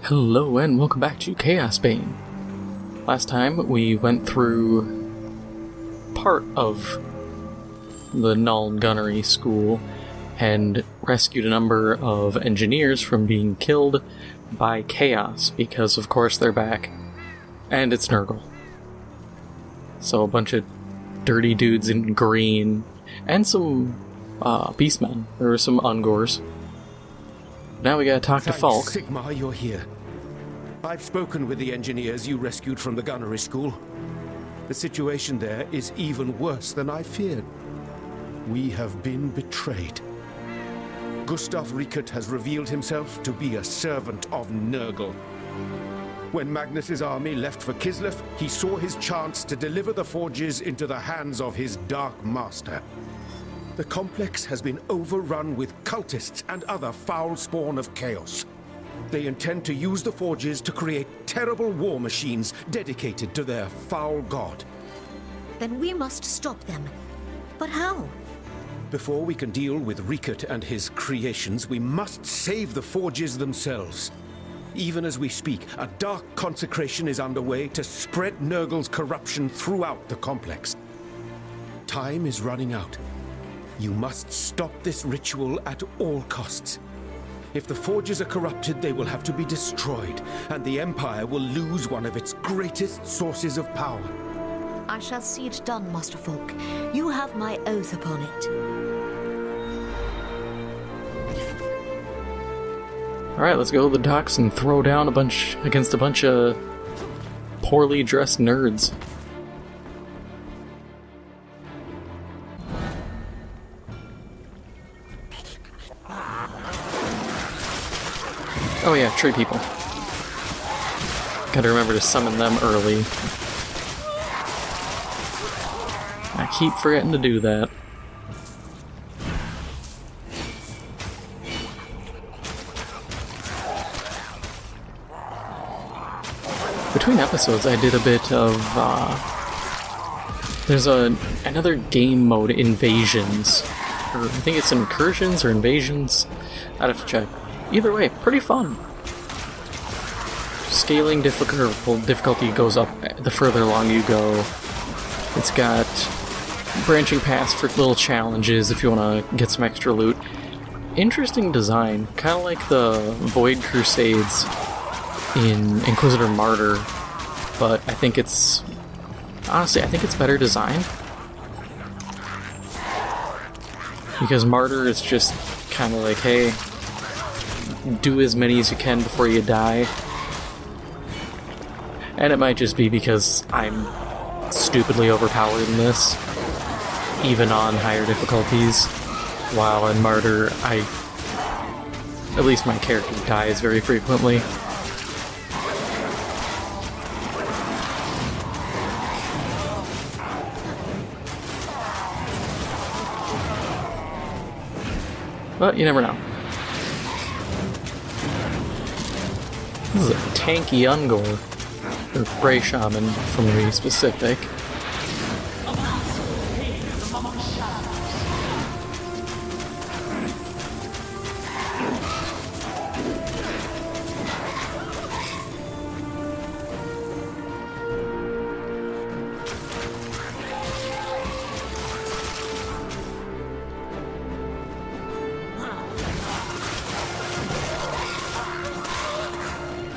Hello and welcome back to Chaosbane. Last time we went through part of the Null Gunnery School and rescued a number of engineers from being killed by Chaos, because of course they're back. And it's Nurgle. So a bunch of dirty dudes in green, and some beastmen. There were some Ungors. Now we gotta talk to Falk. Sigma, you're here. I've spoken with the engineers you rescued from the gunnery school. The situation there is even worse than I feared. We have been betrayed. Gustav Riekert has revealed himself to be a servant of Nurgle. When Magnus's army left for Kislev, he saw his chance to deliver the forges into the hands of his Dark Master. The complex has been overrun with cultists and other foul spawn of chaos. They intend to use the forges to create terrible war machines dedicated to their foul god. Then we must stop them. But how? Before we can deal with Riekert and his creations, we must save the forges themselves. Even as we speak, a dark consecration is underway to spread Nurgle's corruption throughout the complex. Time is running out. You must stop this ritual at all costs. If the forges are corrupted, they will have to be destroyed, and the Empire will lose one of its greatest sources of power. I shall see it done, Master Falk. You have my oath upon it. Alright, let's go to the docks and throw down against a bunch of poorly dressed nerds. Oh yeah, tree people. Gotta remember to summon them early. I keep forgetting to do that. Between episodes I did a bit of, there's another game mode, Invasions. Or I think it's Incursions or Invasions. I'd have to check. Either way, pretty fun. Scaling difficulty goes up the further along you go. It's got branching paths for little challenges if you want to get some extra loot. Interesting design, kind of like the Void Crusades in Inquisitor Martyr, but I think it's... honestly, I think it's better designed. Because Martyr is just kind of like, hey, do as many as you can before you die. And it might just be because I'm stupidly overpowered in this, even on higher difficulties, while in Martyr, at least my character dies very frequently. But you never know. This is a tanky Ungor, or Grey Shaman, from to be specific.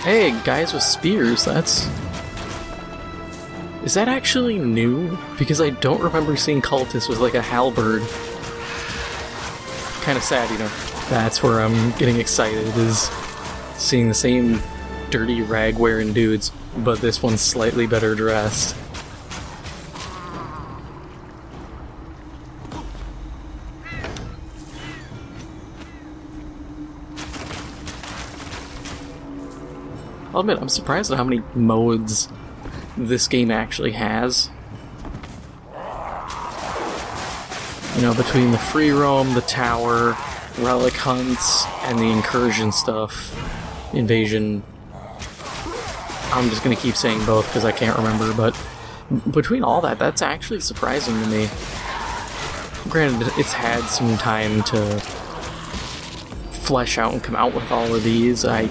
Hey, guys with spears, that's... is that actually new? Because I don't remember seeing cultists with like a halberd. Kind of sad, you know. That's where I'm getting excited, is seeing the same dirty rag-wearing dudes, but this one's slightly better dressed. I'll admit, I'm surprised at how many modes this game actually has. You know, between the free roam, the tower, relic hunts, and the incursion stuff, invasion. I'm just gonna keep saying both because I can't remember, but between all that, that's actually surprising to me. Granted, it's had some time to flesh out and come out with all of these. I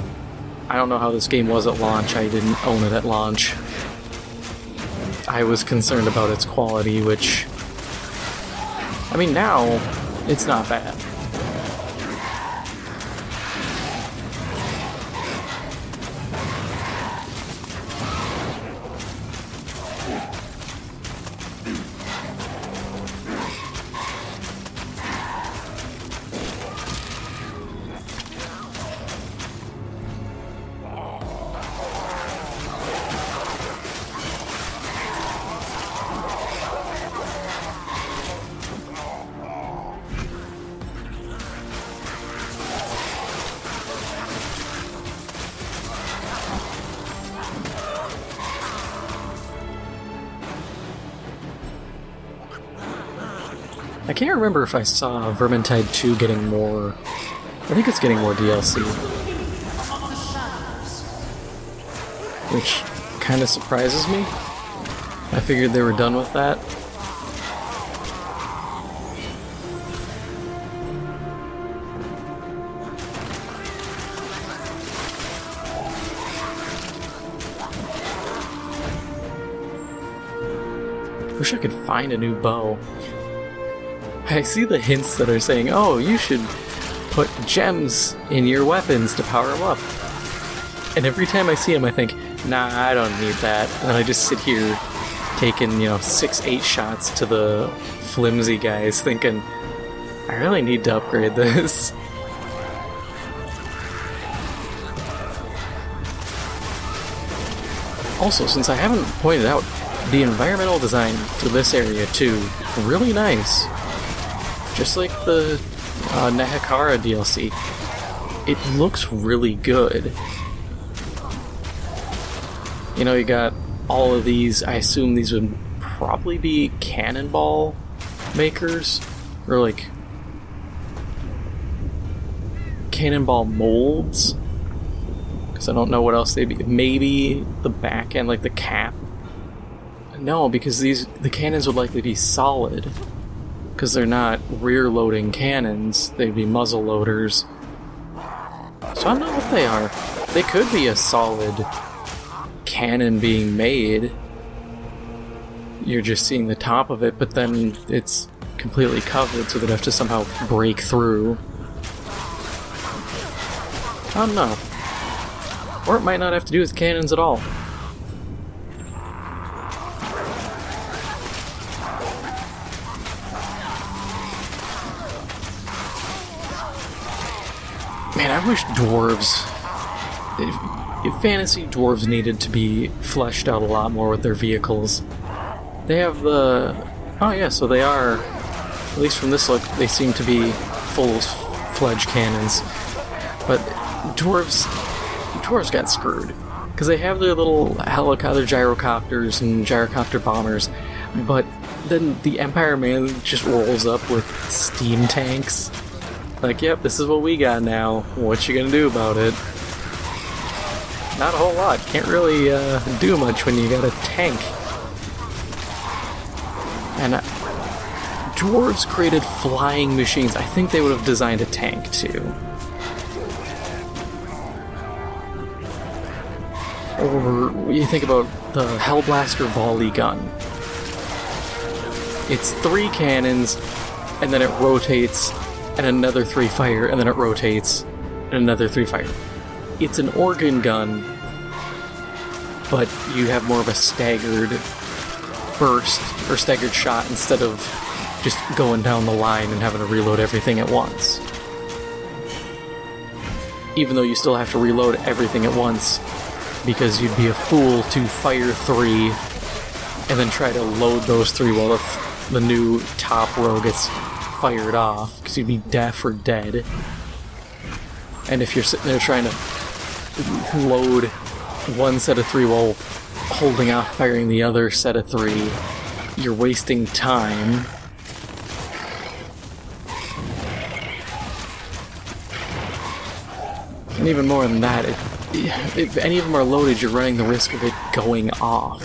I don't know how this game was at launch. I didn't own it at launch. I was concerned about its quality, which... I mean, now, it's not bad. I can't remember if I saw Vermintide 2 getting more... I think it's getting more DLC. Which kind of surprises me. I figured they were done with that. Wish I could find a new bow. I see the hints that are saying, oh, you should put gems in your weapons to power them up. And every time I see them, I think, nah, I don't need that. And then I just sit here taking, 6-8 shots to the flimsy guys, thinking, I really need to upgrade this. Also, since I haven't pointed out, the environmental design for this area, too, really nice. Just like the Nehekara DLC, it looks really good. You got all of these, I assume these would probably be cannonball makers, or like cannonball molds, because I don't know what else they'd be. Maybe the back end, like the cap. No, because the cannons would likely be solid. Because they're not rear-loading cannons, they'd be muzzle loaders. So I don't know what they are. They could be a solid cannon being made. You're just seeing the top of it, but then it's completely covered, so they'd have to somehow break through. I don't know. Or it might not have to do with cannons at all. Man, I wish dwarves... If fantasy dwarves needed to be fleshed out a lot more with their vehicles. They have the... Oh yeah, so they are... At least from this look, they seem to be full-fledged cannons. But dwarves got screwed. Because they have their little helicopter gyrocopters and gyrocopter bombers. But then the Empire Man just rolls up with steam tanks. Like, yep, this is what we got now. What you gonna do about it? Not a whole lot. Can't really do much when you got a tank. And dwarves created flying machines. I think they would have designed a tank too. Or you think about the Hellblaster volley gun. It's 3 cannons, and then it rotates, and another 3 fire, and then it rotates, and another 3 fire. It's an organ gun, but you have more of a staggered burst, or staggered shot, instead of just going down the line and having to reload everything at once. Even though you still have to reload everything at once, because you'd be a fool to fire 3, and then try to load those 3 while the new top row gets fired off, because you'd be deaf or dead. And if you're sitting there trying to load one set of 3 while holding off firing the other set of 3, you're wasting time. And even more than that, if any of them are loaded, you're running the risk of it going off.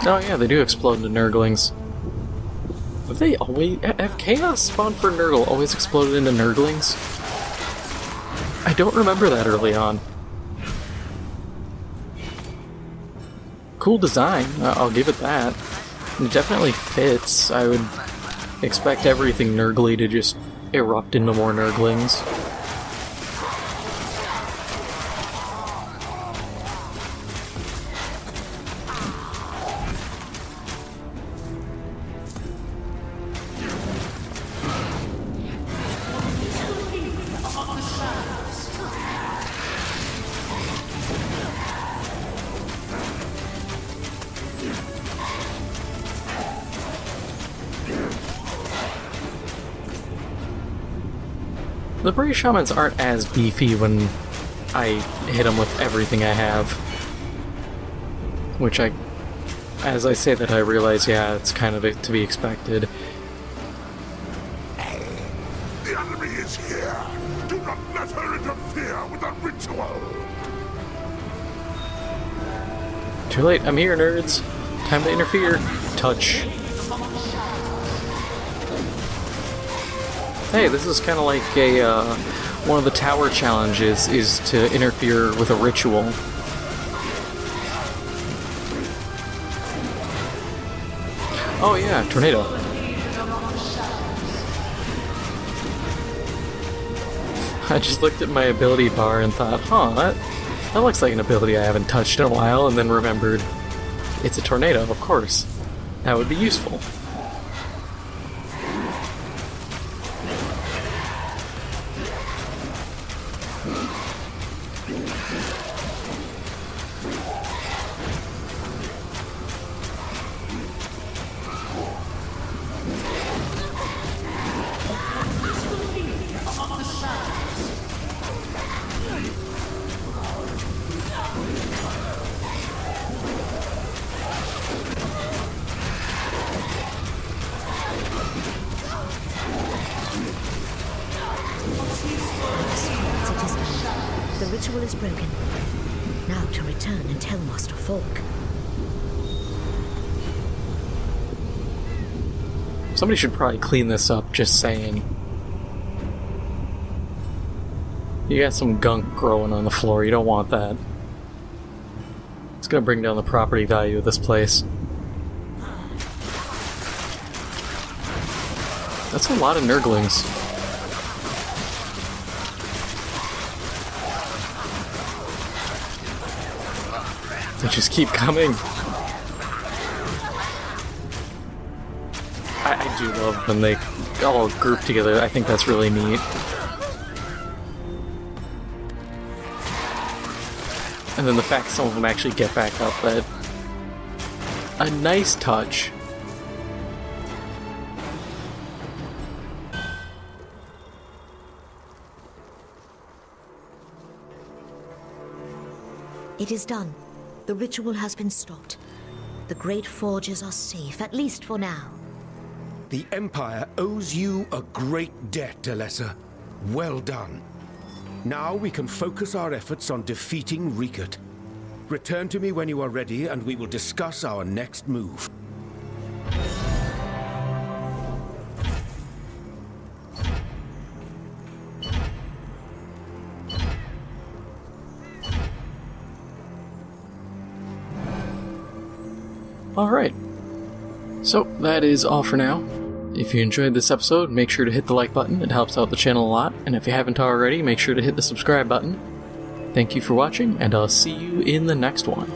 Oh yeah, they do explode into Nurglings. Have they always... Have Chaos spawned for Nurgle always exploded into Nurglings? I don't remember that early on. Cool design, I'll give it that. It definitely fits. I would expect everything Nurgly to just erupt into more Nurglings. The Brave Shamans aren't as beefy when I hit them with everything I have. Which as I say that I realize, yeah, it's kind of to be expected. The enemy is here! Do not let her interfere with the ritual! Too late, I'm here, nerds. Time to interfere. Touch. Hey, this is kind of like a, one of the tower challenges is to interfere with a ritual. Oh yeah, tornado. I just looked at my ability bar and thought, huh, that looks like an ability I haven't touched in a while, and then remembered, it's a tornado, of course. That would be useful. The ritual is broken. Now to return and tell Master Folk. Somebody should probably clean this up, just saying. You got some gunk growing on the floor, you don't want that. It's gonna bring down the property value of this place. That's a lot of Nurglings. They just keep coming. I do love when they all group together. I think that's really neat. And then the fact some of them actually get back up, that a nice touch. It is done. The ritual has been stopped. The great forges are safe, at least for now. The Empire owes you a great debt, Alessa. Well done. Now we can focus our efforts on defeating Riekert. Return to me when you are ready, and we will discuss our next move. Alright, so that is all for now. If you enjoyed this episode, make sure to hit the like button, it helps out the channel a lot, and if you haven't already, make sure to hit the subscribe button. Thank you for watching, and I'll see you in the next one.